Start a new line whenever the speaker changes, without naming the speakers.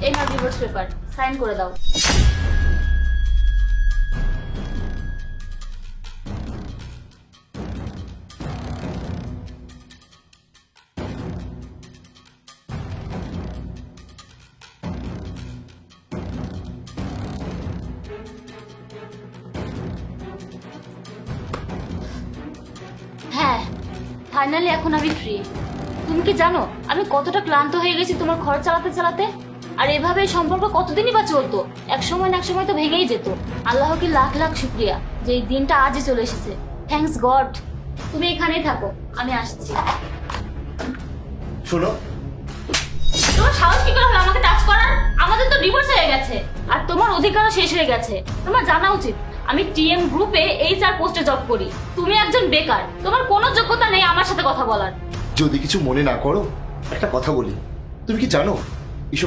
এই নাও divorce paper, sign করে দাও। হ্যাঁ, ফাইনালি এখন আমি ফ্রি। তুমি কি জানো আমি কতটা ক্লান্ত হয়ে গেছি তোমার ঘর চালাতে চালাতে? আর এভাবে এই সম্পর্ক কতদিনই বা চলতো? এক সময় না এক সময় তো ভেঙেই যেত। আল্লাহকে লাখ লাখ শুক্রিয়া যে এই দিনটা আজই চলে এসেছে। Thanks god. তুমি এখানেই থাকো, আমি আসছি।
শোনো,
তোমার সাহস কি করে হলো আমাকে টাচ করার? আমাদের তো ডিভোর্স হয়ে গেছে আর তোমার অধিকারও শেষ হয়ে গেছে। তোমার জানা উচিত আমি টিএম গ্রুপে এইচআর পোস্টে জব করি। তুমি একজন বেকার, তোমার কোনো যোগ্যতা নেই আমার সাথে কথা বলার।
যদি কিছু মনে না করো একটা কথা বলি। তুমি কি জানো